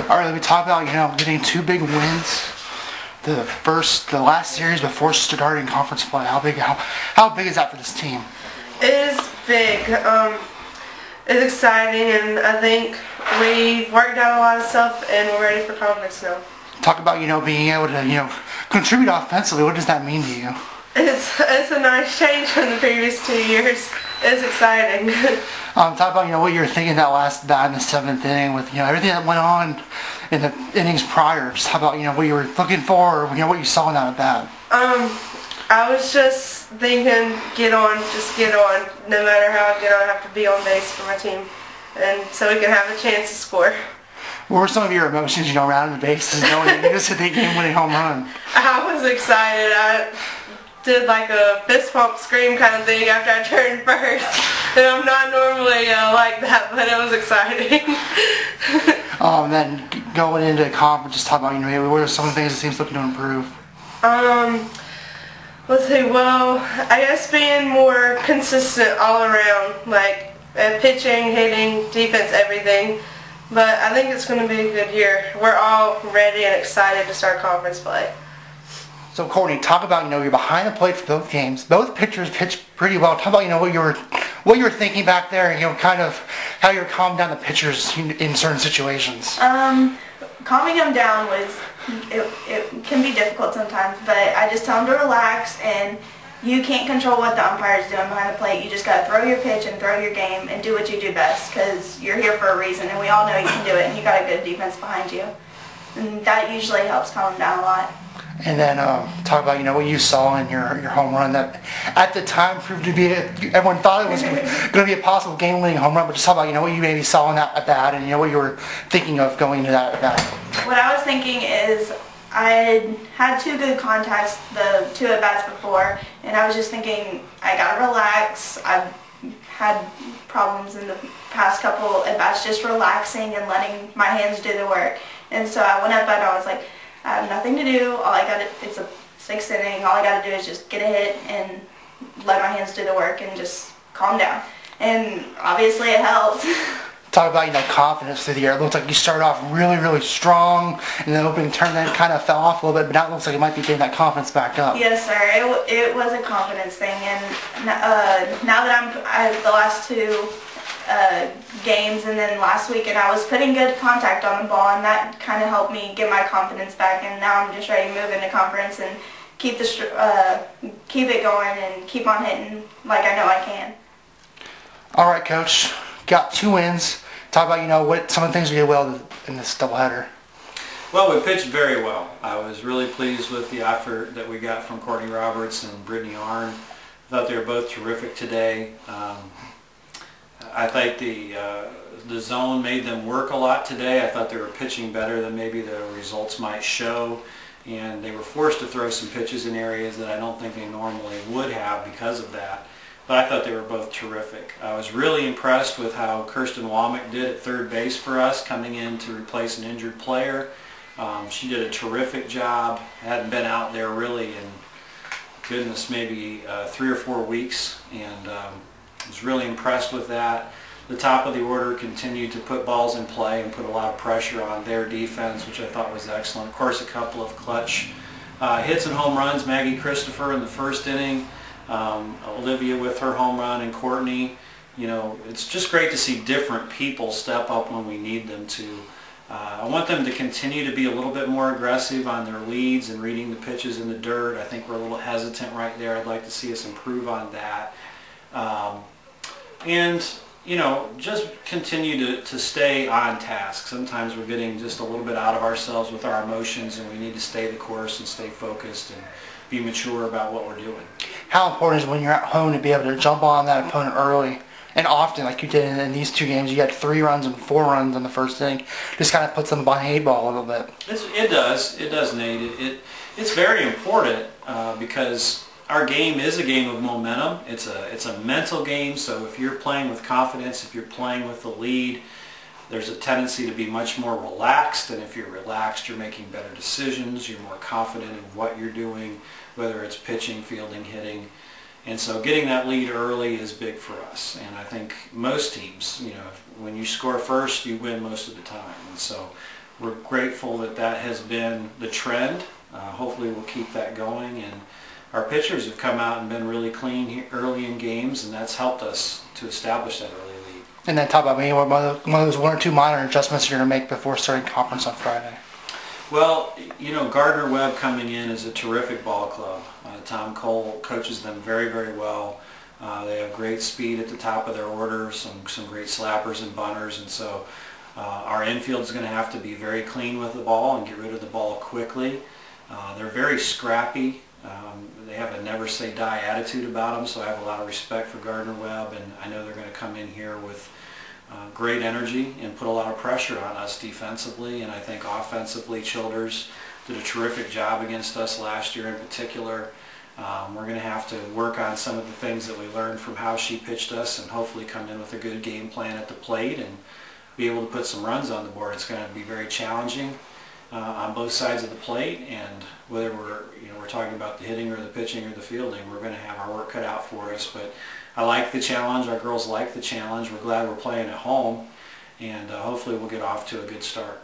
All right, let me talk about, getting 2 big wins. The last series before starting conference play. How big is that for this team? It is big. It's exciting, and I think we've worked out a lot of stuff, and we're ready for conference now. Talk about, being able to, contribute offensively. What does that mean to you? It's a nice change from the previous 2 years. It's exciting. Talk about, what you were thinking that last bat in the 7th inning with, everything that went on in the innings prior. Just talk about, what you were looking for, or, what you saw in that bat. I was just thinking, get on. No matter how I get on, I have to be on base for my team, and so we can have a chance to score. What were some of your emotions, around the bases, knowing that you just hit the game-winning home run? I was excited. I did like a fist pump scream kind of thing after I turned first, and I'm not normally like that, but it was exciting. Then going into conference, just talk about, maybe what are some of the things that seems looking to improve? Let's see, well, I guess being more consistent all around, like pitching, hitting, defense, everything. But I think it's going to be a good year. We're all ready and excited to start conference play. So Courtney, talk about, you're behind the plate for both games. Both pitchers pitched pretty well. Talk about, what you were thinking back there, and, kind of how you were calming down the pitchers in certain situations. Calming them down it can be difficult sometimes, but I just tell them to relax, and you can't control what the umpire is doing behind the plate. You just got to throw your pitch and throw your game and do what you do best, because you're here for a reason, and we all know you can do it, and you got a good defense behind you. And that usually helps calm them down a lot. And then talk about, what you saw in your home run that at the time proved to be, everyone thought it was going to be a possible game-winning home run, but just talk about, what you maybe saw in that at bat, and, what you were thinking of going into that at bat. What I was thinking is I had 2 good contacts the 2 at-bats before, and I was just thinking, I got to relax. I've had problems in the past couple at-bats just relaxing and letting my hands do the work. And so I went up and I was like, I have nothing to do. It's a 6th inning. All I got to do is just get a hit and let my hands do the work and just calm down. And obviously it helped. Talk about, confidence through the year. It looks like you started off really, really strong, and the opening turn then kind of fell off a little bit, but now it looks like it might be getting that confidence back up. Yes, sir. It was a confidence thing, and now that I'm the last 2 games and then last week, and I was putting good contact on the ball, and that kind of helped me get my confidence back, and now I'm just ready to move into conference and keep it going and keep on hitting like I know I can. All right, Coach. Got 2 wins. Talk about, what some of the things we did well in this doubleheader. Well, we pitched very well. I was really pleased with the effort that we got from Courtney Roberts and Brittany Arn. I thought they were both terrific today. I think the zone made them work a lot today. I thought they were pitching better than maybe the results might show, and they were forced to throw some pitches in areas that I don't think they normally would have because of that. But I thought they were both terrific. I was really impressed with how Kirsten Womack did at third base for us, coming in to replace an injured player. She did a terrific job. Hadn't been out there really in, goodness, maybe 3 or 4 weeks, and was really impressed with that. The top of the order continued to put balls in play and put a lot of pressure on their defense, which I thought was excellent. Of course, a couple of clutch hits and home runs. Maggie Christopher in the 1st inning. Olivia with her home run, and Courtney. It's just great to see different people step up when we need them to. I want them to continue to be a little bit more aggressive on their leads and reading the pitches in the dirt. I think we're a little hesitant right there. I'd like to see us improve on that. And just continue to stay on task. Sometimes we're getting just a little bit out of ourselves with our emotions, and we need to stay the course and stay focused and be mature about what we're doing. How important is it when you're at home to be able to jump on that opponent early and often, like you did in these 2 games? You had 3 runs and 4 runs in the 1st inning. Just kind of puts them behind the 8 ball a little bit. It does, Nate. It's very important because our game is a game of momentum. It's a mental game, so if you're playing with confidence, if you're playing with the lead, there's a tendency to be much more relaxed, and if you're relaxed, you're making better decisions, you're more confident in what you're doing, whether it's pitching, fielding, hitting. And so getting that lead early is big for us. And I think most teams, when you score first, you win most of the time. And so we're grateful that that has been the trend. Hopefully we'll keep that going, and our pitchers have come out and been really clean early in games, and that's helped us to establish that early lead. And then talk about maybe one of those 1 or 2 minor adjustments you're going to make before starting conference on Friday. Well, you know, Gardner-Webb coming in is a terrific ball club. Tom Cole coaches them very, very well. They have great speed at the top of their order, some great slappers and bunters, and so our infield is going to have to be very clean with the ball and get rid of the ball quickly. They're very scrappy. They have a never say die attitude about them, so I have a lot of respect for Gardner-Webb, and I know they're going to come in here with great energy and put a lot of pressure on us defensively, and I think offensively Childers did a terrific job against us last year in particular. We're going to have to work on some of the things that we learned from how she pitched us and hopefully come in with a good game plan at the plate and be able to put some runs on the board. It's going to be very challenging on both sides of the plate, and whether we're talking about the hitting or the pitching or the fielding, we're going to have our work cut out for us. But I like the challenge. Our girls like the challenge. We're glad we're playing at home, and hopefully we'll get off to a good start.